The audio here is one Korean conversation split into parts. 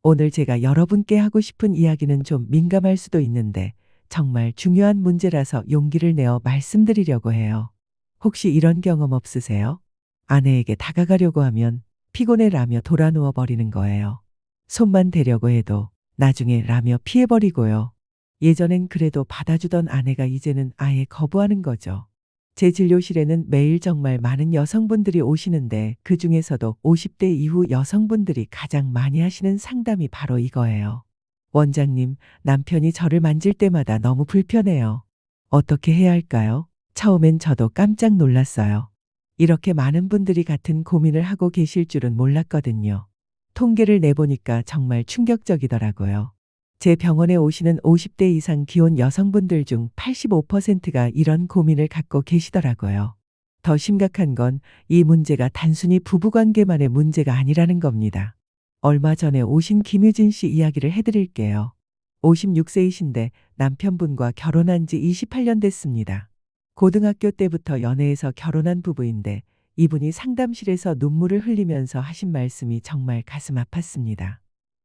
오늘 제가 여러분께 하고 싶은 이야기는 좀 민감할 수도 있는데 정말 중요한 문제라서 용기를 내어 말씀드리려고 해요. 혹시 이런 경험 없으세요? 아내에게 다가가려고 하면 피곤해라며 돌아누워 버리는 거예요. 손만 대려고 해도 나중에 라며 피해버리고요. 예전엔 그래도 받아주던 아내가 이제는 아예 거부하는 거죠. 제 진료실에는 매일 정말 많은 여성분들이 오시는데 그중에서도 50대 이후 여성분들이 가장 많이 하시는 상담이 바로 이거예요. 원장님, 남편이 저를 만질 때마다 너무 불편해요. 어떻게 해야 할까요? 처음엔 저도 깜짝 놀랐어요. 이렇게 많은 분들이 같은 고민을 하고 계실 줄은 몰랐거든요. 통계를 내보니까 정말 충격적이더라고요. 제 병원에 오시는 50대 이상 기혼 여성분들 중 85%가 이런 고민을 갖고 계시더라고요. 더 심각한 건 이 문제가 단순히 부부관계만의 문제가 아니라는 겁니다. 얼마 전에 오신 김유진 씨 이야기를 해드릴게요. 56세이신데 남편분과 결혼한 지 28년 됐습니다. 고등학교 때부터 연애해서 결혼한 부부인데 이분이 상담실에서 눈물을 흘리면서 하신 말씀이 정말 가슴 아팠습니다.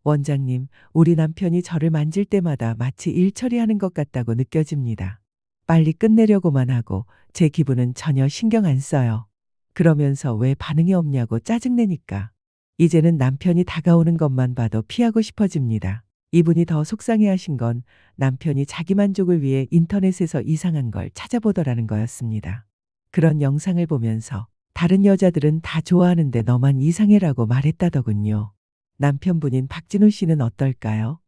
원장님, 우리 남편이 저를 만질 때마다 마치 일 처리하는 것 같다고 느껴집니다. 빨리 끝내려고만 하고 제 기분은 전혀 신경 안 써요. 그러면서 왜 반응이 없냐고 짜증내니까. 이제는 남편이 다가오는 것만 봐도 피하고 싶어집니다. 이분이 더 속상해 하신 건 남편이 자기 만족을 위해 인터넷에서 이상한 걸 찾아보더라는 거였습니다. 그런 영상을 보면서 다른 여자들은 다 좋아하는데 너만 이상해라고 말했다더군요. 남편분인 박진우 씨는 어떨까요?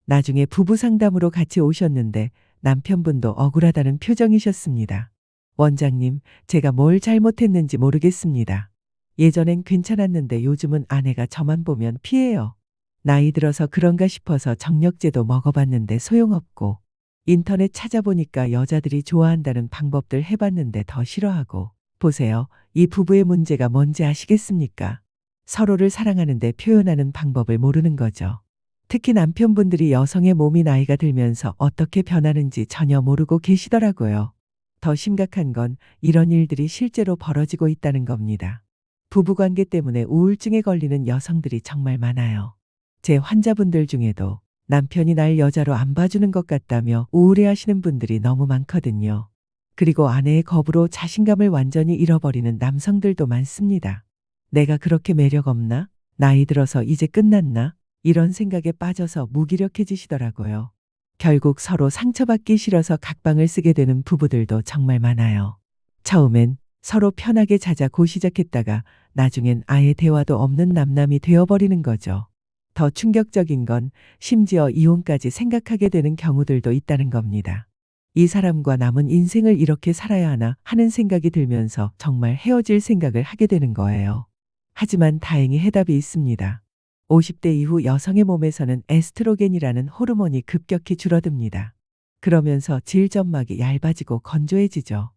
나중에 부부 상담으로 같이 오셨는데 남편분도 억울하다는 표정이셨습니다. 원장님, 제가 뭘 잘못했는지 모르겠습니다. 예전엔 괜찮았는데 요즘은 아내가 저만 보면 피해요. 나이 들어서 그런가 싶어서 정력제도 먹어봤는데 소용없고 인터넷 찾아보니까 여자들이 좋아한다는 방법들 해봤는데 더 싫어하고 보세요. 이 부부의 문제가 뭔지 아시겠습니까? 서로를 사랑하는데 표현하는 방법을 모르는 거죠. 특히 남편분들이 여성의 몸이 나이가 들면서 어떻게 변하는지 전혀 모르고 계시더라고요. 더 심각한 건 이런 일들이 실제로 벌어지고 있다는 겁니다. 부부관계 때문에 우울증에 걸리는 여성들이 정말 많아요. 제 환자분들 중에도 남편이 날 여자로 안 봐주는 것 같다며 우울해하시는 분들이 너무 많거든요. 그리고 아내의 거부로 자신감을 완전히 잃어버리는 남성들도 많습니다. 내가 그렇게 매력 없나? 나이 들어서 이제 끝났나? 이런 생각에 빠져서 무기력해지시더라고요. 결국 서로 상처받기 싫어서 각방을 쓰게 되는 부부들도 정말 많아요. 처음엔 서로 편하게 자자고 시작했다가 나중엔 아예 대화도 없는 남남이 되어버리는 거죠. 더 충격적인 건 심지어 이혼까지 생각하게 되는 경우들도 있다는 겁니다. 이 사람과 남은 인생을 이렇게 살아야 하나 하는 생각이 들면서 정말 헤어질 생각을 하게 되는 거예요. 하지만 다행히 해답이 있습니다. 50대 이후 여성의 몸에서는 에스트로겐이라는 호르몬이 급격히 줄어듭니다. 그러면서 질점막이 얇아지고 건조해지죠.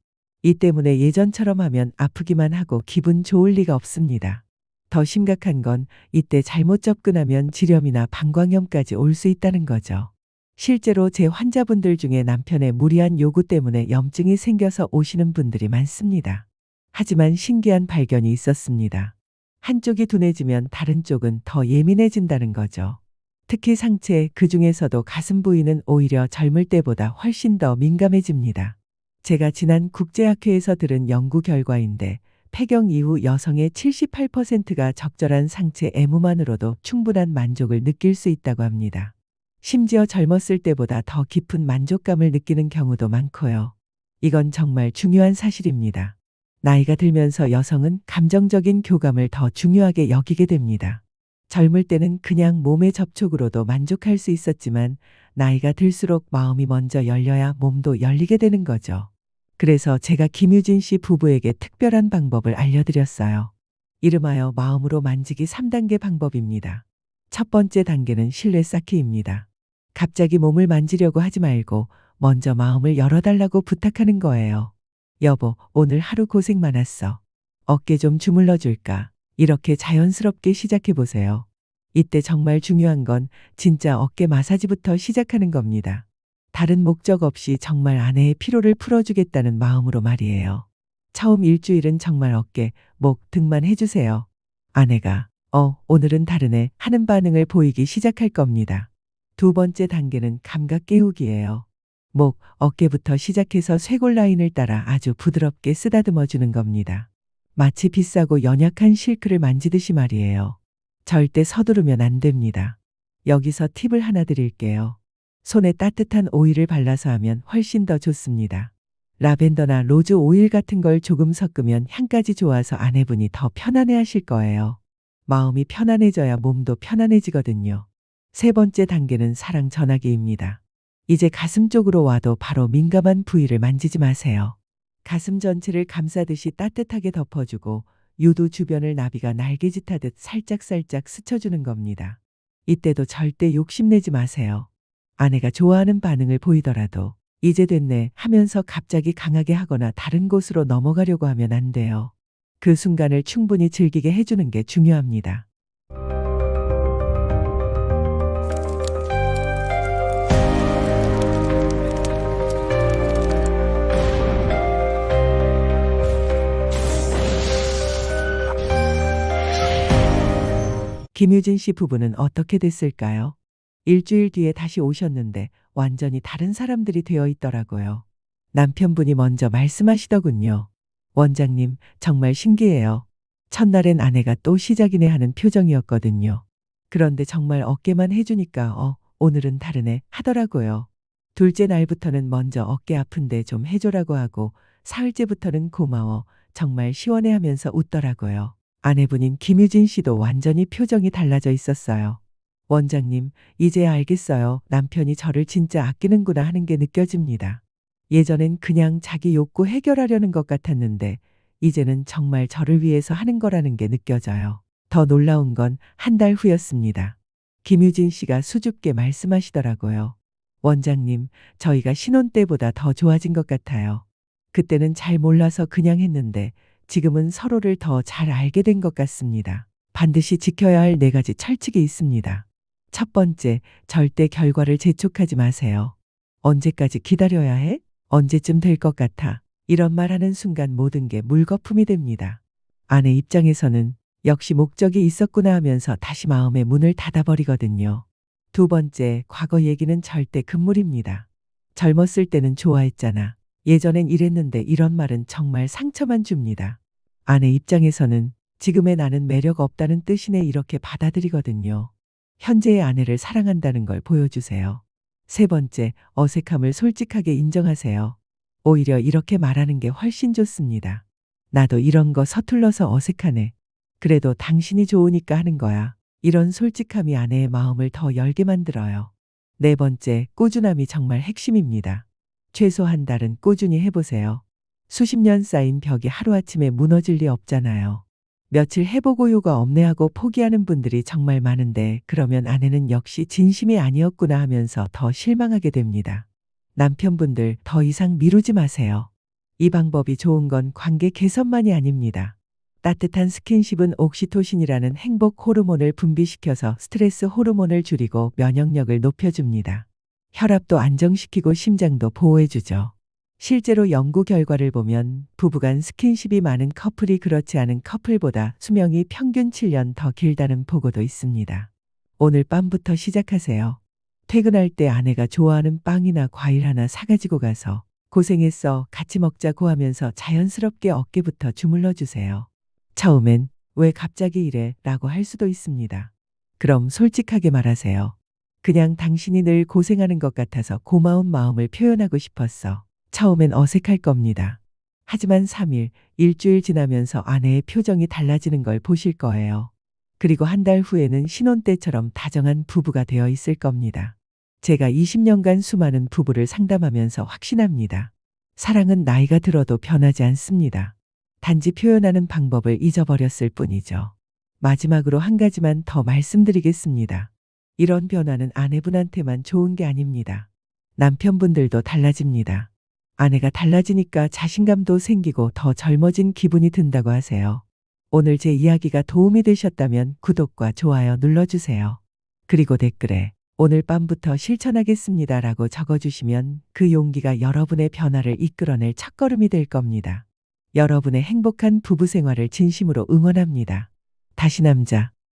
이 때문에 예전처럼 하면 아프기만 하고 기분 좋을 리가 없습니다. 더 심각한 건 이때 잘못 접근하면 질염이나 방광염까지 올 수 있다는 거죠. 실제로 제 환자분들 중에 남편의 무리한 요구 때문에 염증이 생겨서 오시는 분들이 많습니다. 하지만 신기한 발견이 있었습니다. 한쪽이 둔해지면 다른 쪽은 더 예민해진다는 거죠. 특히 상체, 그중에서도 가슴 부위는 오히려 젊을 때보다 훨씬 더 민감해집니다. 제가 지난 국제학회에서 들은 연구 결과인데 폐경 이후 여성의 78%가 적절한 상체 애무만으로도 충분한 만족을 느낄 수 있다고 합니다. 심지어 젊었을 때보다 더 깊은 만족감을 느끼는 경우도 많고요. 이건 정말 중요한 사실입니다. 나이가 들면서 여성은 감정적인 교감을 더 중요하게 여기게 됩니다. 젊을 때는 그냥 몸의 접촉으로도 만족할 수 있었지만 나이가 들수록 마음이 먼저 열려야 몸도 열리게 되는 거죠. 그래서 제가 김유진 씨 부부에게 특별한 방법을 알려드렸어요. 이름하여 마음으로 만지기 3단계 방법입니다. 첫 번째 단계는 실내 쌓기입니다. 갑자기 몸을 만지려고 하지 말고 먼저 마음을 열어달라고 부탁하는 거예요. 여보, 오늘 하루 고생 많았어. 어깨 좀 주물러 줄까? 이렇게 자연스럽게 시작해 보세요. 이때 정말 중요한 건 진짜 어깨 마사지부터 시작하는 겁니다. 다른 목적 없이 정말 아내의 피로를 풀어주겠다는 마음으로 말이에요. 처음 일주일은 정말 어깨, 목, 등만 해주세요. 아내가 오늘은 다르네 하는 반응을 보이기 시작할 겁니다. 두 번째 단계는 감각 깨우기예요. 목, 어깨부터 시작해서 쇄골 라인을 따라 아주 부드럽게 쓰다듬어 주는 겁니다. 마치 비싸고 연약한 실크를 만지듯이 말이에요. 절대 서두르면 안 됩니다. 여기서 팁을 하나 드릴게요. 손에 따뜻한 오일을 발라서 하면 훨씬 더 좋습니다. 라벤더나 로즈 오일 같은 걸 조금 섞으면 향까지 좋아서 아내분이 더 편안해 하실 거예요. 마음이 편안해져야 몸도 편안해지거든요. 세 번째 단계는 사랑 전하기입니다. 이제 가슴 쪽으로 와도 바로 민감한 부위를 만지지 마세요. 가슴 전체를 감싸듯이 따뜻하게 덮어주고 유두 주변을 나비가 날개짓하듯 살짝살짝 스쳐주는 겁니다. 이때도 절대 욕심내지 마세요. 아내가 좋아하는 반응을 보이더라도 이제 됐네 하면서 갑자기 강하게 하거나 다른 곳으로 넘어가려고 하면 안 돼요. 그 순간을 충분히 즐기게 해주는 게 중요합니다. 김유진 씨 부부는 어떻게 됐을까요? 일주일 뒤에 다시 오셨는데 완전히 다른 사람들이 되어 있더라고요. 남편분이 먼저 말씀하시더군요. 원장님, 정말 신기해요. 첫날엔 아내가 또 시작이네 하는 표정이었거든요. 그런데 정말 어깨만 해주니까 오늘은 다르네 하더라고요. 둘째 날부터는 먼저 어깨 아픈데 좀 해줘라고 하고 사흘째부터는 고마워, 정말 시원해 하면서 웃더라고요. 아내분인 김유진 씨도 완전히 표정이 달라져 있었어요. 원장님, 이제 알겠어요. 남편이 저를 진짜 아끼는구나 하는 게 느껴집니다. 예전엔 그냥 자기 욕구 해결하려는 것 같았는데 이제는 정말 저를 위해서 하는 거라는 게 느껴져요. 더 놀라운 건 한 달 후였습니다. 김유진 씨가 수줍게 말씀하시더라고요. 원장님, 저희가 신혼 때보다 더 좋아진 것 같아요. 그때는 잘 몰라서 그냥 했는데 지금은 서로를 더 잘 알게 된 것 같습니다. 반드시 지켜야 할 4가지 철칙이 있습니다. 첫 번째, 절대 결과를 재촉하지 마세요. 언제까지 기다려야 해? 언제쯤 될 것 같아? 이런 말 하는 순간 모든 게 물거품이 됩니다. 아내 입장에서는 역시 목적이 있었구나 하면서 다시 마음의 문을 닫아버리거든요. 두 번째, 과거 얘기는 절대 금물입니다. 젊었을 때는 좋아했잖아. 예전엔 이랬는데 이런 말은 정말 상처만 줍니다. 아내 입장에서는 지금의 나는 매력 없다는 뜻이네 이렇게 받아들이거든요. 현재의 아내를 사랑한다는 걸 보여주세요. 세 번째, 어색함을 솔직하게 인정하세요. 오히려 이렇게 말하는 게 훨씬 좋습니다. 나도 이런 거 서툴러서 어색하네. 그래도 당신이 좋으니까 하는 거야. 이런 솔직함이 아내의 마음을 더 열게 만들어요. 네 번째, 꾸준함이 정말 핵심입니다. 최소 한 달은 꾸준히 해보세요. 수십 년 쌓인 벽이 하루아침에 무너질 리 없잖아요. 며칠 해보고 요가 없네 하고 포기하는 분들이 정말 많은데 그러면 아내는 역시 진심이 아니었구나 하면서 더 실망하게 됩니다. 남편분들 더 이상 미루지 마세요. 이 방법이 좋은 건 관계 개선만이 아닙니다. 따뜻한 스킨십은 옥시토신이라는 행복 호르몬을 분비시켜서 스트레스 호르몬을 줄이고 면역력을 높여줍니다. 혈압도 안정시키고 심장도 보호해주죠. 실제로 연구 결과를 보면 부부간 스킨십이 많은 커플이 그렇지 않은 커플보다 수명이 평균 7년 더 길다는 보고도 있습니다. 오늘 밤부터 시작하세요. 퇴근할 때 아내가 좋아하는 빵이나 과일 하나 사가지고 가서 고생했어, 같이 먹자고 하면서 자연스럽게 어깨부터 주물러 주세요. 처음엔 왜 갑자기 이래? 라고 할 수도 있습니다. 그럼 솔직하게 말하세요. 그냥 당신이 늘 고생하는 것 같아서 고마운 마음을 표현하고 싶었어. 처음엔 어색할 겁니다. 하지만 3일, 일주일 지나면서 아내의 표정이 달라지는 걸 보실 거예요. 그리고 한 달 후에는 신혼 때처럼 다정한 부부가 되어 있을 겁니다. 제가 20년간 수많은 부부를 상담하면서 확신합니다. 사랑은 나이가 들어도 변하지 않습니다. 단지 표현하는 방법을 잊어버렸을 뿐이죠. 마지막으로 한 가지만 더 말씀드리겠습니다. 이런 변화는 아내분한테만 좋은 게 아닙니다. 남편분들도 달라집니다. 아내가 달라지니까 자신감도 생기고 더 젊어진 기분이 든다고 하세요. 오늘 제 이야기가 도움이 되셨다면 구독과 좋아요 눌러주세요. 그리고 댓글에 오늘 밤부터 실천하겠습니다 라고 적어주시면 그 용기가 여러분의 변화를 이끌어낼 첫걸음이 될 겁니다. 여러분의 행복한 부부 생활을 진심으로 응원합니다. 다시 남자